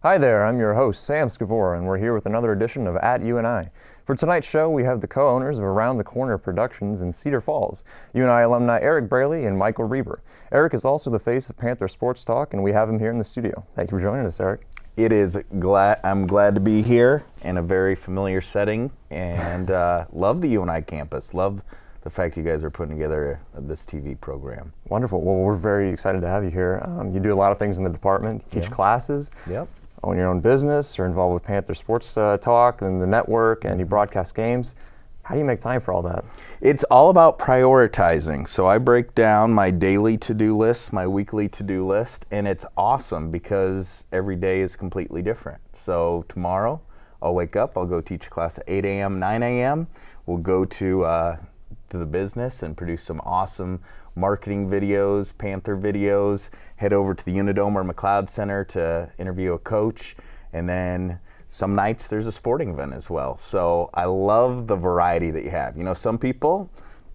Hi there, I'm your host, Sam Scavore, and we're here with another edition of At UNI. For tonight's show, we have the co-owners of Around the Corner Productions in Cedar Falls, UNI alumni Eric Braley and Michael Reber. Eric is also the face of Panther Sports Talk, and we have him here in the studio. Thank you for joining us, Eric. I'm glad to be here in a very familiar setting, and love the UNI campus. Love the fact you guys are putting together this TV program. Wonderful. Well, we're very excited to have you here. You do a lot of things in the department. You teach classes. Yep. Own your own business, or involved with Panther Sports Talk and the network, and you broadcast games. How do you make time for all that? It's all about prioritizing. So I break down my daily to-do list, my weekly to-do list, and it's awesome because every day is completely different. So tomorrow, I'll wake up, I'll go teach a class at 8 a.m., 9 a.m. We'll go to the business and produce some awesome marketing videos, Panther videos, head over to the Unidome or McLeod Center to interview a coach, and then some nights there's a sporting event as well. So I love the variety that you have. You know, some people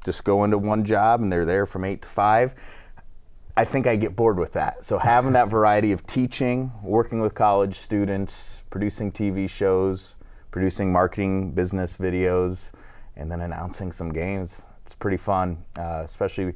just go into one job and they're there from 8 to 5. I think I get bored with that. So having that variety of teaching, working with college students, producing TV shows, producing marketing business videos, and then announcing some games, it's pretty fun, especially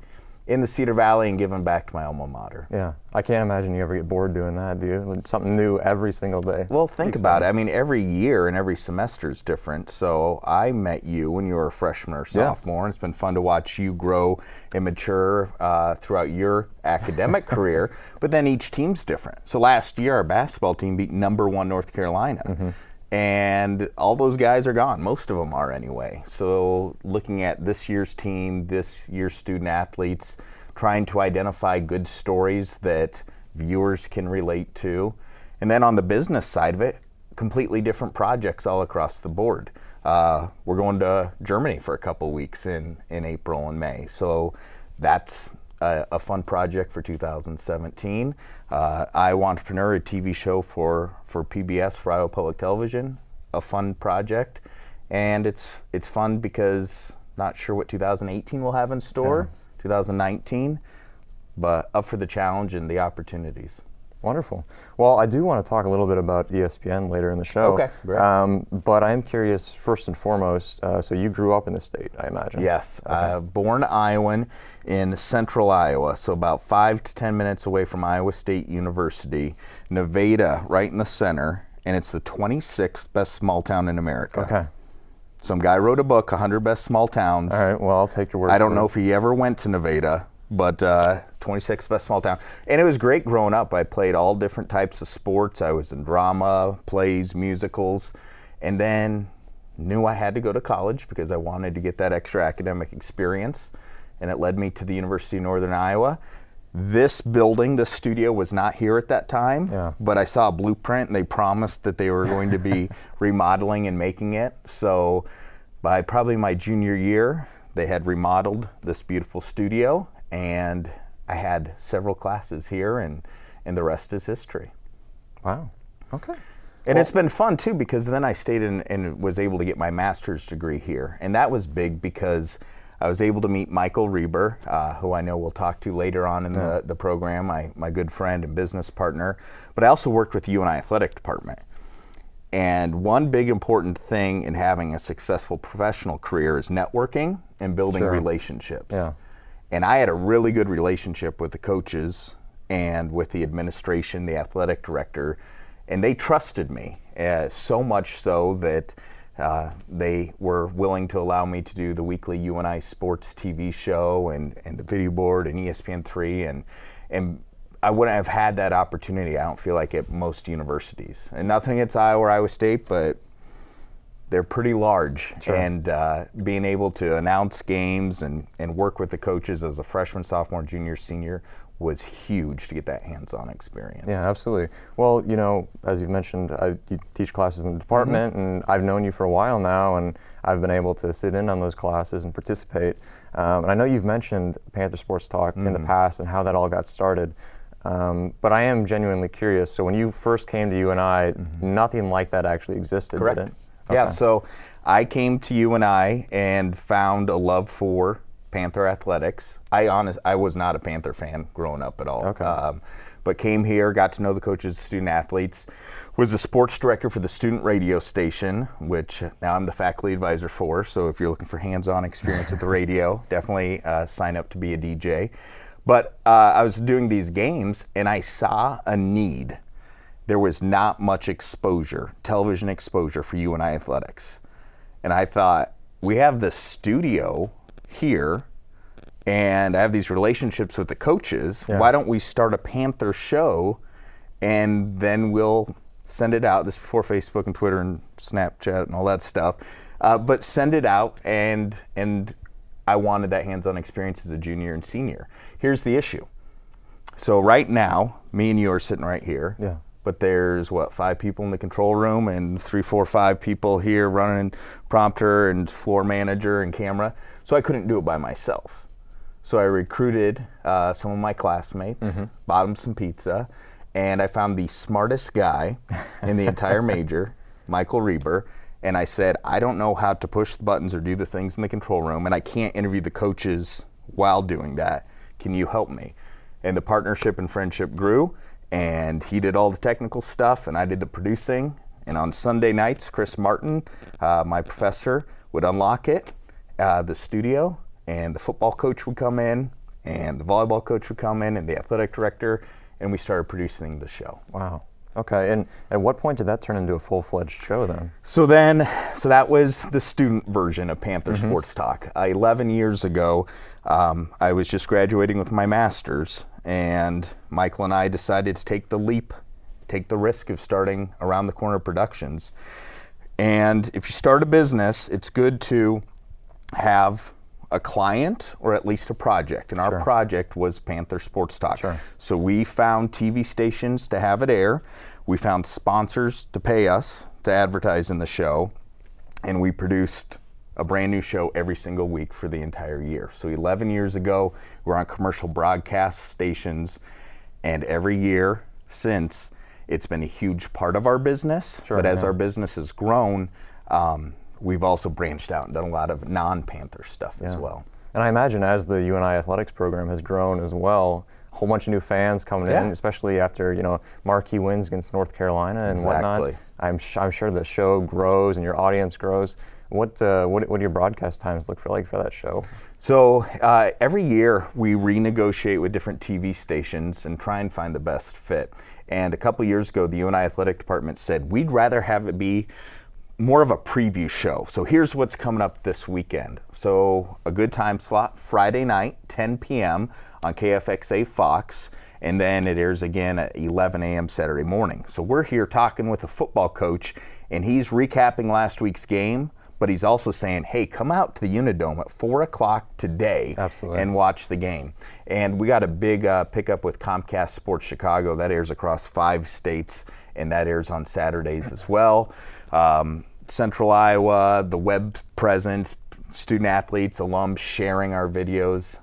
in the Cedar Valley and giving back to my alma mater. Yeah, I can't imagine you ever get bored doing that, do you? Something new every single day. Well, think about it. I mean, every year and every semester is different. So I met you when you were a freshman or sophomore, and it's been fun to watch you grow and mature throughout your academic career, but then each team's different. So last year, our basketball team beat #1 North Carolina. Mm-hmm. And all those guys are gone. Most of them are anyway. So looking at this year's team, this year's student athletes, trying to identify good stories that viewers can relate to. And then on the business side of it, completely different projects all across the board. We're going to Germany for a couple weeks in April and May. So that's a fun project for 2017. Iowa Entrepreneur, a TV show for PBS, for Iowa Public Television, a fun project. And it's fun because not sure what 2018 will have in store, 2019, but up for the challenge and the opportunities. Wonderful. Well, I do want to talk a little bit about ESPN later in the show. Okay, great. But I'm curious, first and foremost, so you grew up in the state, I imagine? Yes. Born Iowan in central Iowa, so about 5 to 10 minutes away from Iowa State University. Nevada, right in the center, and it's the 26th best small town in America. Okay. Some guy wrote a book, 100 Best Small Towns. All right, well, I'll take your word for it. I don't know if he ever went to Nevada, but 26th best small town. And it was great growing up. I played all different types of sports. I was in drama, plays, musicals, and then knew I had to go to college because I wanted to get that extra academic experience, and it led me to the University of Northern Iowa. This building, this studio, was not here at that time, but I saw a blueprint, and they promised that they were going to be remodeling and making it. So by probably my junior year, they had remodeled this beautiful studio, and I had several classes here, and the rest is history. Wow. Okay. And it's been fun, too, because then I stayed and was able to get my master's degree here. And that was big because I was able to meet Michael Reber, who I know we'll talk to later on in the program, my good friend and business partner. But I also worked with the UNI Athletic Department. And one big important thing in having a successful professional career is networking and building relationships. Yeah. And I had a really good relationship with the coaches and with the administration, the athletic director, and they trusted me, so much so that they were willing to allow me to do the weekly UNI Sports TV show and the video board and ESPN3, and I wouldn't have had that opportunity, I don't feel like, at most universities. And nothing against Iowa or Iowa State, but they're pretty large. Sure. And being able to announce games and work with the coaches as a freshman, sophomore, junior, senior was huge to get that hands-on experience. Yeah, absolutely. Well, you know, as you've mentioned, you teach classes in the department, and I've known you for a while now, and I've been able to sit in on those classes and participate. And I know you've mentioned Panther Sports Talk in the past and how that all got started. But I am genuinely curious. So when you first came to UNI, nothing like that actually existed, Correct. did it? Okay. Yeah, so I came to UNI and found a love for Panther athletics. I was not a Panther fan growing up at all. Okay. but came here, got to know the coaches, student athletes, was the sports director for the student radio station, which now I'm the faculty advisor for. So if you're looking for hands-on experience with the radio, definitely sign up to be a DJ. But I was doing these games and I saw a need. There was not much exposure, television exposure for UNI athletics. And I thought, we have the studio here and I have these relationships with the coaches. Yeah. Why don't we start a Panther show and then we'll send it out. This is before Facebook and Twitter and Snapchat and all that stuff. But send it out, and I wanted that hands-on experience as a junior and senior. Here's the issue. So right now, me and you are sitting right here. Yeah. But there's, 5 people in the control room and 3, 4, 5 people here running prompter and floor manager and camera. So I couldn't do it by myself. So I recruited some of my classmates, bought them some pizza, and I found the smartest guy in the entire major, Michael Reber, and I said, I don't know how to push the buttons or do the things in the control room, and I can't interview the coaches while doing that. Can you help me? And the partnership and friendship grew, and he did all the technical stuff, and I did the producing. And on Sunday nights, Chris Martin, my professor, would unlock it, the studio, and the football coach would come in, and the volleyball coach would come in, and the athletic director, and we started producing the show. Wow. Okay. And at what point did that turn into a full-fledged show then? So that was the student version of Panther Sports Talk. 11 years ago, I was just graduating with my master's, and Michael and I decided to take the leap, take the risk of starting Around the Corner Productions. And if you start a business, it's good to have a client or at least a project. And our project was Panther Sports Talk. Sure. So we found TV stations to have it air. We found sponsors to pay us to advertise in the show. And we produced a brand new show every single week for the entire year. So 11 years ago, we're on commercial broadcast stations. And every year since, it's been a huge part of our business. Sure, but as yeah. our business has grown, we've also branched out and done a lot of non-Panther stuff as well. And I imagine as the UNI athletics program has grown as well, a whole bunch of new fans coming in, especially after marquee wins against North Carolina and whatnot. I'm sure the show grows and your audience grows. What do your broadcast times look like for that show? So every year we renegotiate with different TV stations and try and find the best fit. And a couple years ago, the UNI athletic department said, we'd rather have it be more of a preview show. So here's what's coming up this weekend. So a good time slot, Friday night, 10 p.m. on KFXA Fox, and then it airs again at 11 a.m. Saturday morning. So we're here talking with a football coach, and he's recapping last week's game, but he's also saying, hey, come out to the Unidome at 4 o'clock today and watch the game. And we got a big pickup with Comcast Sports Chicago. That airs across 5 states, and that airs on Saturdays as well. Central Iowa, the web presence, student athletes, alums sharing our videos.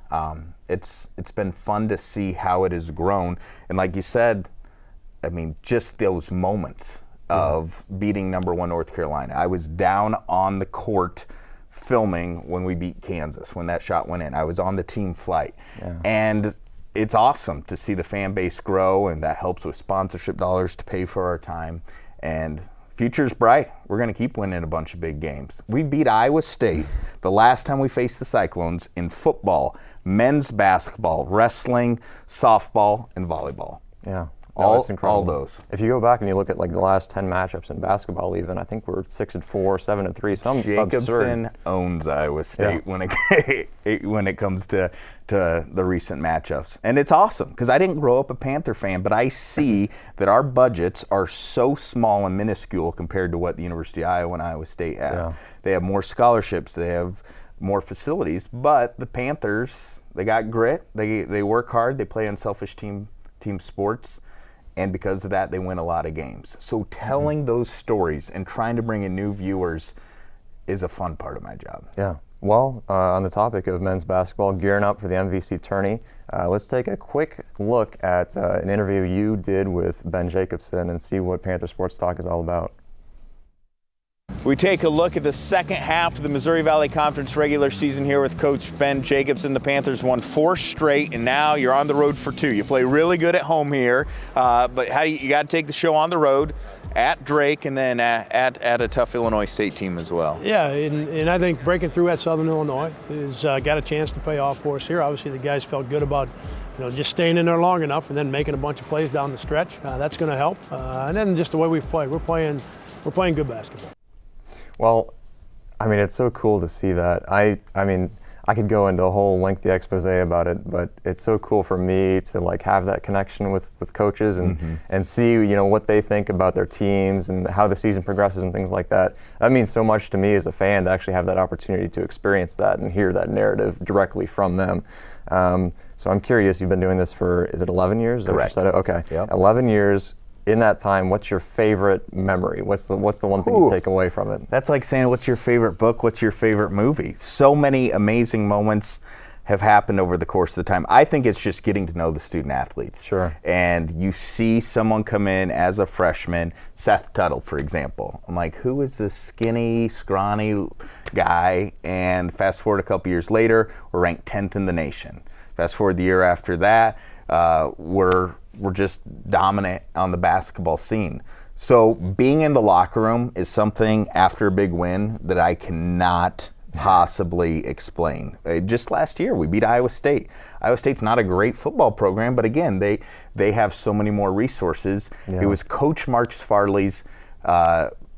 It's been fun to see how it has grown. And like you said, I mean, just those moments of beating #1 North Carolina. I was down on the court filming when we beat Kansas, when that shot went in. I was on the team flight. And it's awesome to see the fan base grow, and that helps with sponsorship dollars to pay for our time. And future's bright. We're going to keep winning a bunch of big games. We beat Iowa State the last time we faced the Cyclones in football, men's basketball, wrestling, softball, and volleyball. Yeah. That's incredible. All those. If you go back and you look at like the last 10 matchups in basketball, even I think we're 6-4, 7-3. Some Jacobson absurd. owns Iowa State when it comes to the recent matchups, and it's awesome because I didn't grow up a Panther fan, but I see that our budgets are so small and minuscule compared to what the University of Iowa and Iowa State have. Yeah. They have more scholarships, they have more facilities, but the Panthers, they got grit, they work hard, they play unselfish team sports. And because of that, they win a lot of games. So telling those stories and trying to bring in new viewers is a fun part of my job. Yeah. Well, on the topic of men's basketball, gearing up for the MVC tourney, let's take a quick look at an interview you did with Ben Jacobson and see what Panther Sports Talk is all about. We take a look at the second half of the Missouri Valley Conference regular season here with Coach Ben Jacobson. The Panthers won 4 straight, and now you're on the road for 2. You play really good at home here, but you got to take the show on the road at Drake and then at a tough Illinois State team as well. Yeah, and I think breaking through at Southern Illinois has got a chance to pay off for us here. Obviously, the guys felt good about just staying in there long enough and then making a bunch of plays down the stretch. That's going to help. And then just the way we've played, we're playing good basketball. Well, I mean, it's so cool to see that. I mean, I could go into a whole lengthy expose about it, but it's so cool for me to like have that connection with coaches and see what they think about their teams and how the season progresses and things like that. That means so much to me as a fan to actually have that opportunity to experience that and hear that narrative directly from them. So I'm curious, you've been doing this for, is it 11 years? Correct. Okay. Yep. 11 years. In that time, what's your favorite memory? What's the one thing you take away from it? That's like saying, what's your favorite book? What's your favorite movie? So many amazing moments have happened over the course of the time. I think it's just getting to know the student athletes. Sure. And you see someone come in as a freshman, Seth Tuttle, for example. I'm like, who is this skinny, scrawny guy? And fast forward a couple years later, we're ranked 10th in the nation. Fast forward the year after that, we're just dominant on the basketball scene. So being in the locker room is something after a big win that I cannot possibly explain. Just last year, we beat Iowa State. Iowa State's not a great football program, but again, they have so many more resources. Yeah. It was Coach Mark Farley's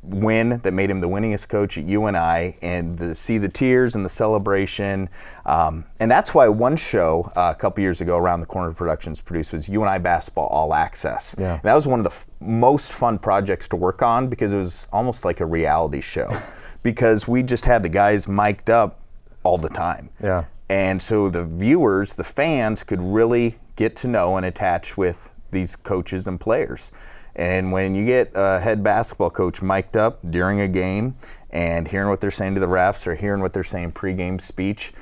win that made him the winningest coach at UNI, and to see the tears and the celebration. And that's why one show a couple years ago, Around the Corner Productions produced, was UNI Basketball All Access. Yeah. And that was one of the most fun projects to work on because it was almost like a reality show because we just had the guys mic'd up all the time. Yeah. And so the viewers, the fans, could really get to know and attach with these coaches and players. And when you get a head basketball coach mic'd up during a game and hearing what they're saying to the refs or hearing what they're saying pregame speech,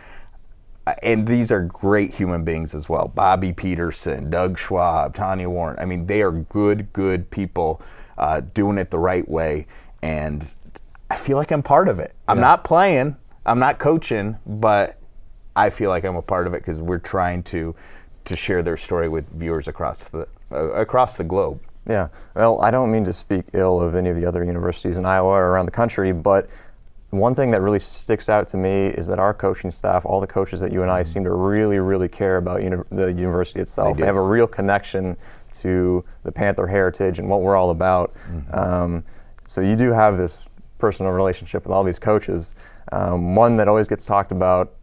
and these are great human beings as well. Bobby Peterson, Doug Schwab, Tanya Warren. I mean, they are good people doing it the right way. And I feel like I'm part of it. I'm not playing, I'm not coaching, but I feel like I'm a part of it because we're trying to share their story with viewers across the globe. Yeah, well, I don't mean to speak ill of any of the other universities in Iowa or around the country, but one thing that really sticks out to me is that our coaching staff, all the coaches at UNI, seem to really, really care about the university itself. They have a real connection to the Panther heritage and what we're all about. So you do have this personal relationship with all these coaches. One that always gets talked about,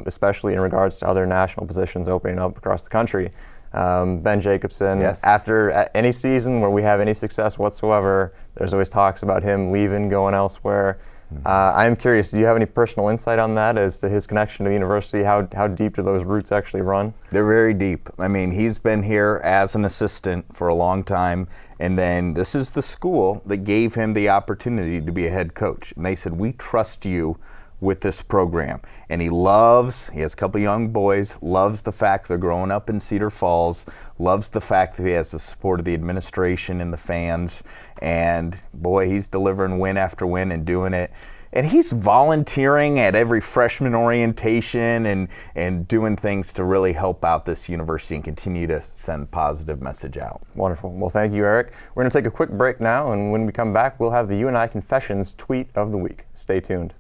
especially in regards to other national positions opening up across the country. Ben Jacobson, yes. After any season where we have any success whatsoever, there's always talks about him leaving, going elsewhere. I'm curious, do you have any personal insight on that as to his connection to the university? How deep do those roots actually run? They're very deep. I mean, he's been here as an assistant for a long time, and then this is the school that gave him the opportunity to be a head coach. And they said, we trust you with this program. And he has a couple young boys, loves the fact they're growing up in Cedar Falls, loves the fact that he has the support of the administration and the fans, and boy, he's delivering win after win and doing it. And he's volunteering at every freshman orientation and doing things to really help out this university and continue to send a positive message out. Wonderful. Well, thank you, Eric. We're going to take a quick break now, and when we come back, we'll have the UNI Confessions tweet of the week. Stay tuned.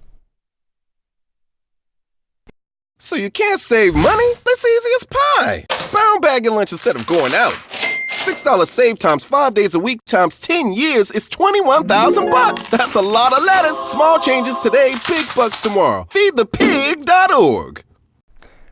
So you can't save money? That's easy as pie. Brown bagging lunch instead of going out. $6 save times 5 days a week times 10 years is $21,000. That's a lot of lettuce. Small changes today, big bucks tomorrow. Feedthepig.org.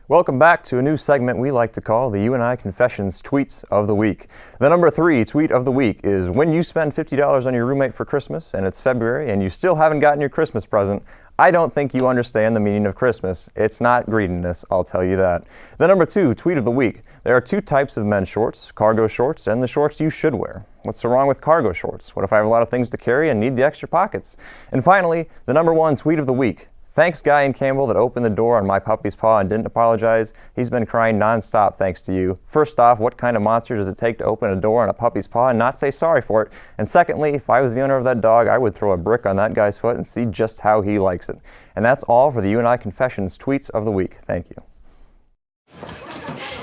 Welcome back to a new segment we like to call the UNI Confessions Tweets of the Week. The number 3 tweet of the week is, when you spend $50 on your roommate for Christmas and it's February and you still haven't gotten your Christmas present, I don't think you understand the meaning of Christmas. It's not greediness, I'll tell you that. The number 2 tweet of the week. There are 2 types of men's shorts, cargo shorts and the shorts you should wear. What's so wrong with cargo shorts? What if I have a lot of things to carry and need the extra pockets? And finally, the number 1 tweet of the week. Thanks, Guy in Campbell, that opened the door on my puppy's paw and didn't apologize. He's been crying nonstop thanks to you. First off, what kind of monster does it take to open a door on a puppy's paw and not say sorry for it? And secondly, if I was the owner of that dog, I would throw a brick on that guy's foot and see just how he likes it. And that's all for the You and I Confessions tweets of the week. Thank you.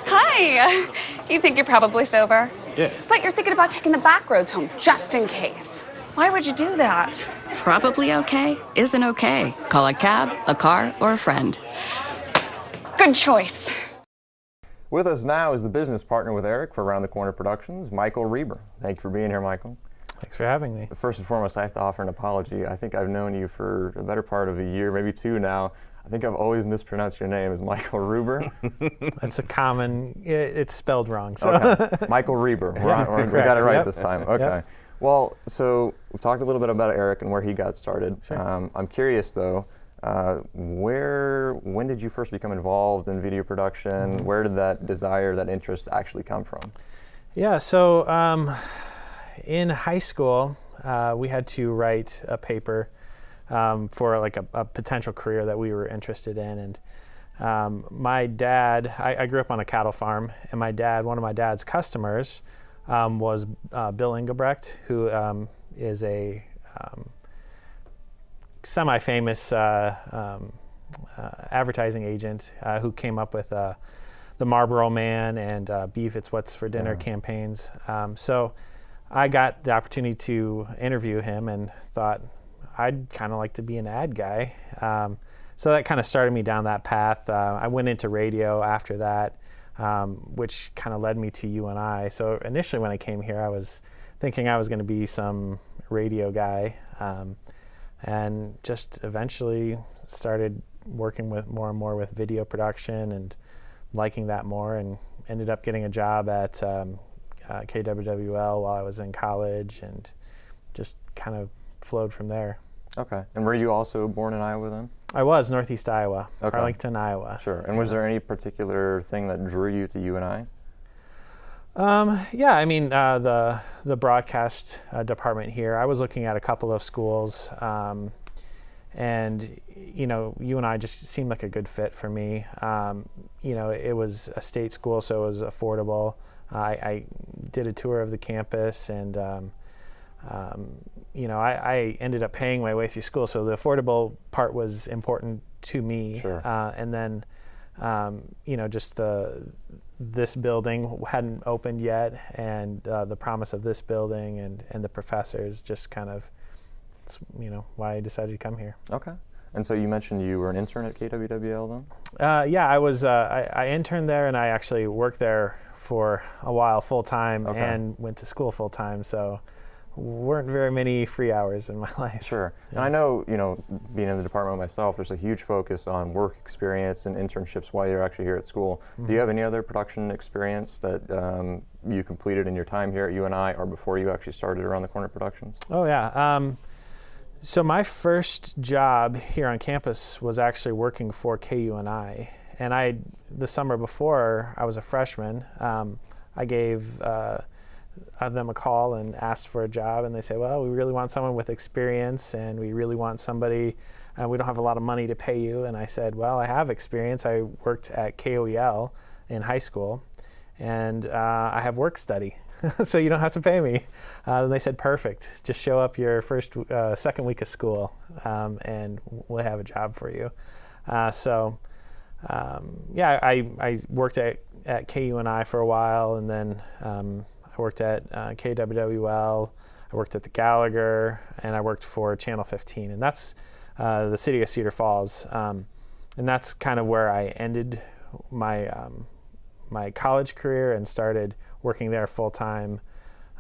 Hi. You think you're probably sober? Yeah. But you're thinking about taking the back roads home just in case. Why would you do that? Probably okay isn't okay. Call a cab, a car, or a friend. Good choice. With us now is the business partner with Eric for Around the Corner Productions, Michael Reber. Thank you for being here, Michael. Thanks for having me. First and foremost, I have to offer an apology. I think I've known you for a better part of a year, maybe two now. I think I've always mispronounced your name as Michael Ruber. That's a common, it's spelled wrong. So. Okay. Michael Reber. We got it right Yep. this time. Okay. Yep. Well, so we've talked a little bit about Eric and where he got started. Sure. I'm curious though, when did you first become involved in video production? Mm-hmm. Where did that desire, that interest actually come from? Yeah, so in high school, we had to write a paper for like a potential career that we were interested in. And my dad, I grew up on a cattle farm, and one of my dad's customers was Bill Engelbrecht, who is a semi-famous advertising agent who came up with the Marlboro Man and Beef It's What's for Dinner campaigns. So I got the opportunity to interview him and thought I'd kind of like to be an ad guy. So that kind of started me down that path. I went into radio after that, which kind of led me to You and I. So initially when I came here, I was thinking I was going to be some radio guy, and just eventually started working with more and more with video production and liking that more, and ended up getting a job at KWWL while I was in college, and just kind of flowed from there. Okay. And were you also born in Iowa then? I was, Northeast Iowa, Okay. Arlington, Iowa. Sure. And was there any particular thing that drew you to You and I? Yeah, I mean, the broadcast department here, I was looking at a couple of schools, and, you know, You and I just seemed like a good fit for me. You know, it was a state school, so it was affordable. I did a tour of the campus, and, you know, I ended up paying my way through school, so the affordable part was important to me. Sure. And then, you know, just this building hadn't opened yet, and the promise of this building and the professors just kind of, you know, why I decided to come here. Okay. And so you mentioned you were an intern at KWWL then? Yeah, I was. I interned there, and I actually worked there for a while full time, Okay. and went to school full time. So weren't very many free hours in my life. Sure. And I know, you know, being in the department myself, there's a huge focus on work experience and internships while you're actually here at school. Mm-hmm. Do you have any other production experience that you completed in your time here at UNI or before you actually started Around the Corner Productions? Oh yeah. So my first job here on campus was actually working for KUNI, and the summer before I was a freshman, I gave them a call and asked for a job, and they said, well, we really want someone with experience, and we really want somebody, we don't have a lot of money to pay you. And I said, well, I have experience. I worked at KOEL in high school, and I have work study. So you don't have to pay me. And they said, perfect. Just show up your second week of school, and we'll have a job for you. Yeah, I worked at KUNI for a while, and then I worked at KWWL. I worked at the Gallagher, and I worked for Channel 15, and that's the city of Cedar Falls. And that's kind of where I ended my my college career and started working there full time,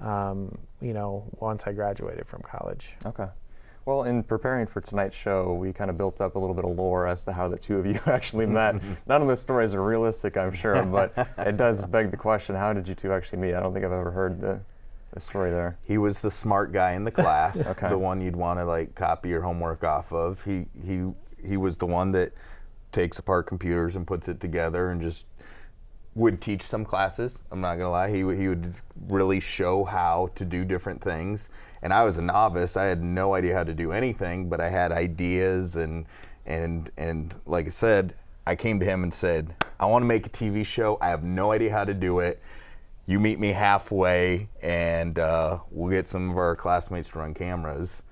you know, once I graduated from college. Okay. Well, in preparing for tonight's show, we kind of built up a little bit of lore as to how the two of you actually met. None of the stories are realistic, I'm sure, but it does beg the question, how did you two actually meet? I don't think I've ever heard the story there. He was the smart guy in the class, Okay. the one you'd want to like copy your homework off of. He was the one that takes apart computers and puts it together and just would teach some classes. I'm not gonna lie, he would just really show how to do different things. And I was a novice. I had no idea how to do anything, but I had ideas and like I said, I came to him and said, I want to make a TV show. I have no idea how to do it. You meet me halfway, and we'll get some of our classmates to run cameras.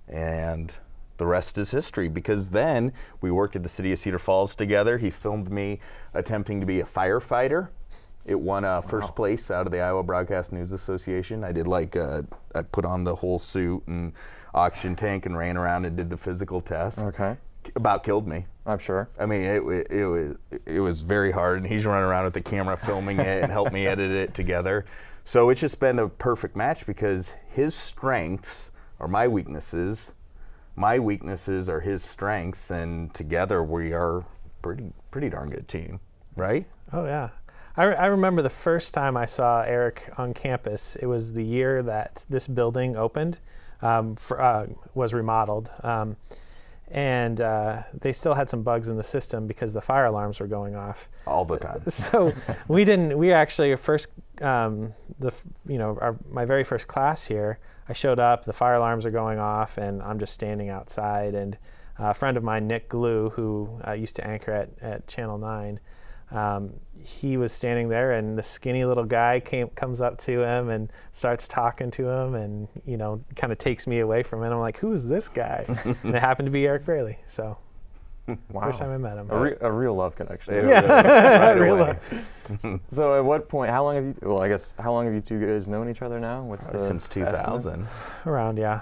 And the rest is history, because then we worked at the city of Cedar Falls together. He filmed me attempting to be a firefighter. It won first place out of the Iowa Broadcast News Association. I did I put on the whole suit and oxygen tank and ran around and did the physical test. Okay. About killed me. I'm sure. I mean, it was very hard, and he's running around with the camera filming it and helped me edit it together. So it's just been a perfect match, because his strengths are my weaknesses. My weaknesses are his strengths, and together we are pretty darn good team, right? Oh yeah. I remember the first time I saw Eric on campus. It was the year that this building opened, was remodeled. And they still had some bugs in the system because the fire alarms were going off all the time. So we actually first, my very first class here, I showed up, the fire alarms are going off, and I'm just standing outside. And a friend of mine, Nick Glue, who used to anchor at Channel 9, he was standing there, and the skinny little guy comes up to him and starts talking to him, and kind of takes me away from it. I'm like, who is this guy? And it happened to be Eric Braley. So wow. First time I met him. A real love connection. Yeah. Right Real away. So at what point, how long have you two guys known each other now? Since 2000. Around, yeah.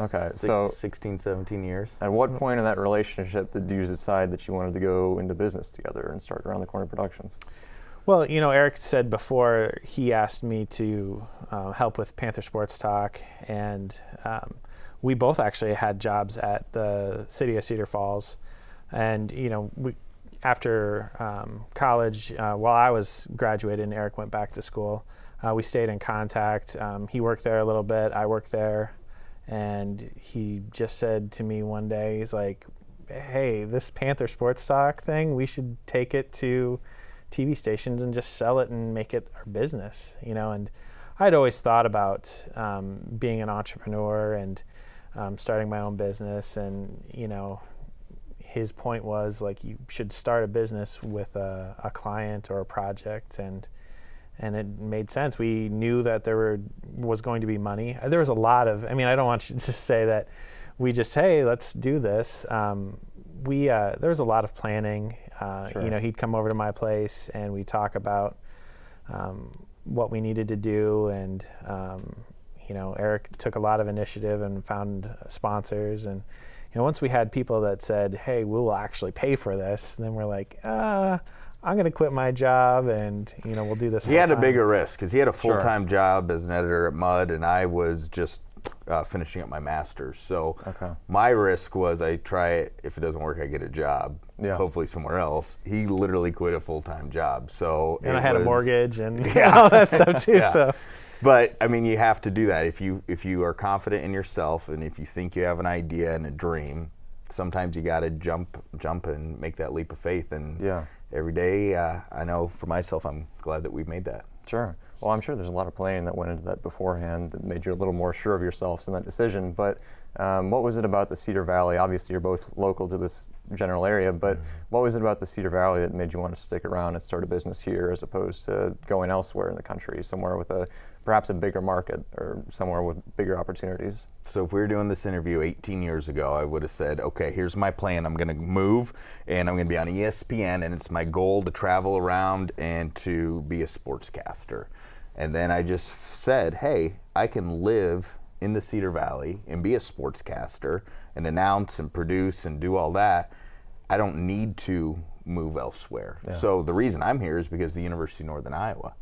Okay, so 16, 17 years. At what point in that relationship did you decide that you wanted to go into business together and start Around the Corner Productions? Well, Eric said before, he asked me to help with Panther Sports Talk, and we both actually had jobs at the city of Cedar Falls. And, after college, while I was graduated and Eric went back to school, we stayed in contact. He worked there a little bit, I worked there. And he just said to me one day, he's like, hey, this Panther Sports Talk thing, we should take it to TV stations and just sell it and make it our business, And I'd always thought about being an entrepreneur and starting my own business. And, his point was, like, you should start a business with a client or a project. And it made sense. We knew that there was going to be money. There was a lot of, I don't want you to say that we just, hey, let's do this. There was a lot of planning. Sure. He'd come over to my place and we'd talk about what we needed to do. And, Eric took a lot of initiative and found sponsors. And, once we had people that said, hey, we will actually pay for this, then we're like, I'm going to quit my job and, we'll do this. He had a bigger risk because he had a full-time job as an editor at Mud, and I was just finishing up my master's. So my risk was I try it. If it doesn't work, I get a job, hopefully somewhere else. He literally quit a full-time job. And I had a mortgage and all that stuff too. Yeah. So. But you have to do that. If you are confident in yourself, and if you think you have an idea and a dream, sometimes you got to jump and make that leap of faith. And every day, I know for myself, I'm glad that we've made that. Sure. Well, I'm sure there's a lot of planning that went into that beforehand that made you a little more sure of yourselves in that decision. But what was it about the Cedar Valley? Obviously, you're both local to this general area, but what was it about the Cedar Valley that made you want to stick around and start a business here as opposed to going elsewhere in the country, somewhere with perhaps a bigger market or somewhere with bigger opportunities? So if we were doing this interview 18 years ago, I would have said, okay, here's my plan. I'm going to move, and I'm going to be on ESPN, and it's my goal to travel around and to be a sportscaster. And then I just said, hey, I can live in the Cedar Valley and be a sportscaster and announce and produce and do all that. I don't need to move elsewhere. Yeah. So the reason I'm here is because of the University of Northern Iowa,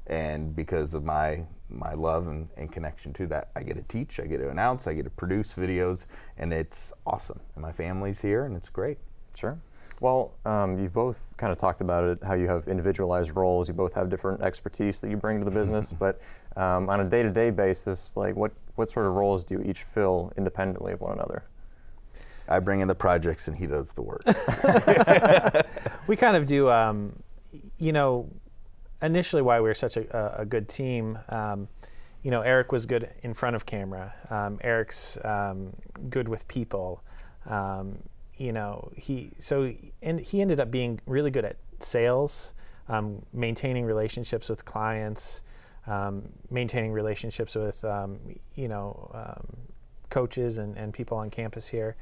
and because of my love and connection to that. I get to teach, I get to announce, I get to produce videos, and it's awesome. And my family's here, and it's great. Sure. Well, you've both kind of talked about it, how you have individualized roles. You both have different expertise that you bring to the business. But on a day-to-day basis, like what sort of roles do you each fill independently of one another? I bring in the projects, and he does the work. We kind of do, initially why we were such a good team Eric was good in front of camera. Eric's good with people. He ended up being really good at sales, maintaining relationships with clients, maintaining relationships with coaches and people on campus here.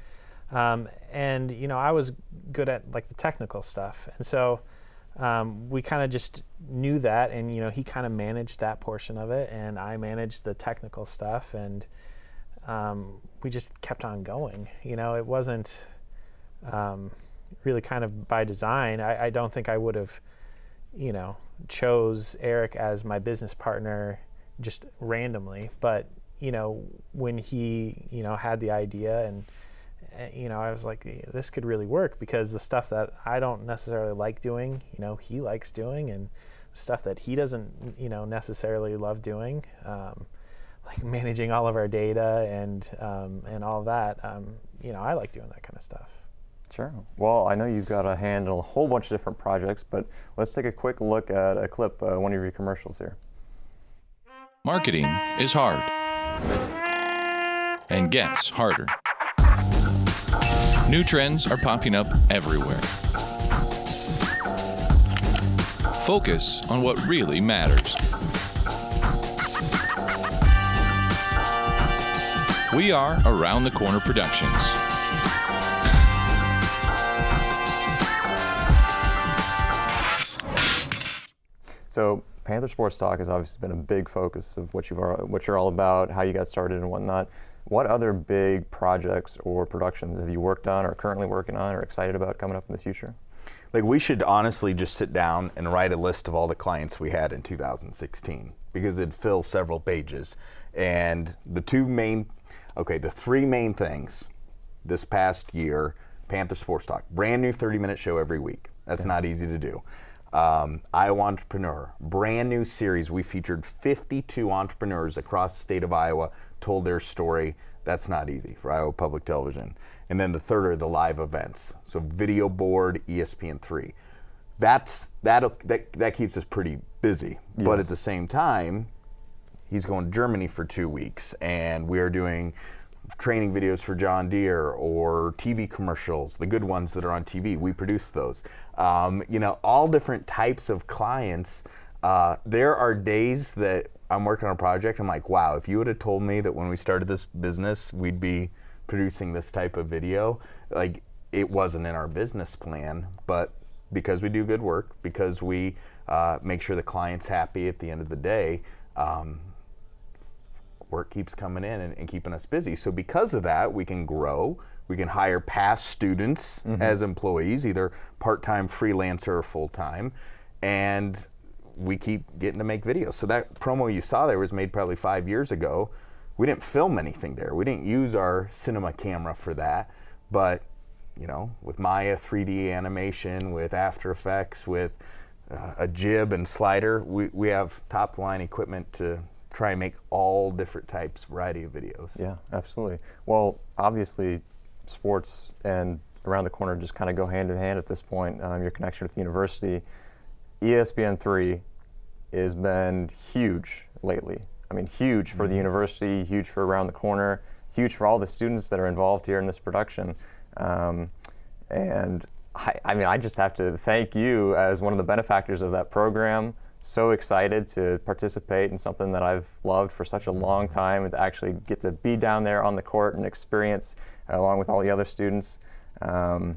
I was good at like the technical stuff. And so we kind of just knew that, and he kind of managed that portion of it, and I managed the technical stuff, and we just kept on going. It wasn't really kind of by design. I don't think I would have, chose Eric as my business partner just randomly, but when he had the idea, and I was like, this could really work, because the stuff that I don't necessarily like doing, he likes doing, and the stuff that he doesn't, necessarily love doing, like managing all of our data and all of that, I like doing that kind of stuff. Sure. Well, I know you've got a hand in a whole bunch of different projects, but let's take a quick look at a clip, one of your commercials here. Marketing is hard and gets harder. New trends are popping up everywhere. Focus on what really matters. We are Around the Corner Productions. So Panther Sports Talk has obviously been a big focus of what you're all about, how you got started and whatnot. What other big projects or productions have you worked on or currently working on or excited about coming up in the future? Like, we should honestly just sit down and write a list of all the clients we had in 2016, because it'd fill several pages. And the three main things this past year: Panther Sports Talk, brand new 30-minute show every week. That's not easy to do. Iowa Entrepreneur, brand new series. We featured 52 entrepreneurs across the state of Iowa, told their story. That's not easy for Iowa Public Television. And then the third are the live events. So Video Board, ESPN3. That keeps us pretty busy. Yes. But at the same time, he's going to Germany for 2 weeks, and we are doing training videos for John Deere or TV commercials, the good ones that are on TV. We produce those. All different types of clients. There are days that I'm working on a project, I'm like, wow, if you would have told me that when we started this business, we'd be producing this type of video, like, it wasn't in our business plan, but because we do good work, because we make sure the client's happy at the end of the day, work keeps coming in and keeping us busy. So because of that, we can grow. We can hire past students as employees, either part-time, freelancer, or full-time, and we keep getting to make videos. So that promo you saw there was made probably 5 years ago. We didn't film anything there. We didn't use our cinema camera for that, but with Maya 3D animation, with After Effects, with a jib and slider, we have top-line equipment to try and make all different types, variety of videos. Yeah, absolutely. Well, obviously, sports and Around the Corner just kind of go hand in hand at this point. Your connection with the university. ESPN3 has been huge lately. I mean, huge for the university, huge for Around the Corner, huge for all the students that are involved here in this production. And I just have to thank you as one of the benefactors of that program. So excited to participate in something that I've loved for such a long time, and to actually get to be down there on the court and experience along with all the other students. I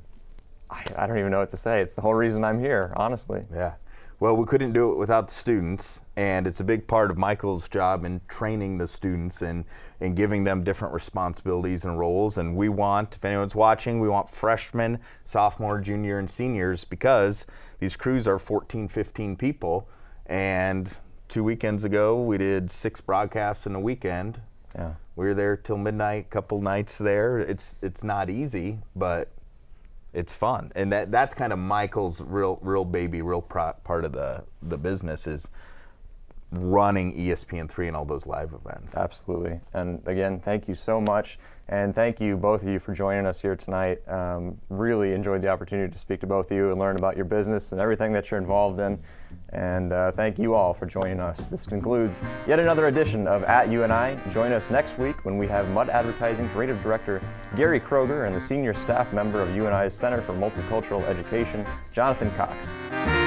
don't even know what to say. It's the whole reason I'm here, honestly. Yeah. Well, we couldn't do it without the students, and it's a big part of Michael's job in training the students and giving them different responsibilities and roles. And we want, if anyone's watching, we want freshmen, sophomore, junior, and seniors, because these crews are 14, 15 people. And 2 weekends ago, we did 6 broadcasts in a weekend. Yeah. We were there till midnight, couple nights there. It's not easy, but it's fun. And that's kind of Michael's real baby, part of the business is running ESPN3 and all those live events. Absolutely. And again, thank you so much. And thank you, both of you, for joining us here tonight. Really enjoyed the opportunity to speak to both of you and learn about your business and everything that you're involved in. And thank you all for joining us. This concludes yet another edition of At UNI. Join us next week when we have Mudd Advertising Creative Director Gary Kroger and the Senior Staff Member of UNI's Center for Multicultural Education, Jonathan Cox.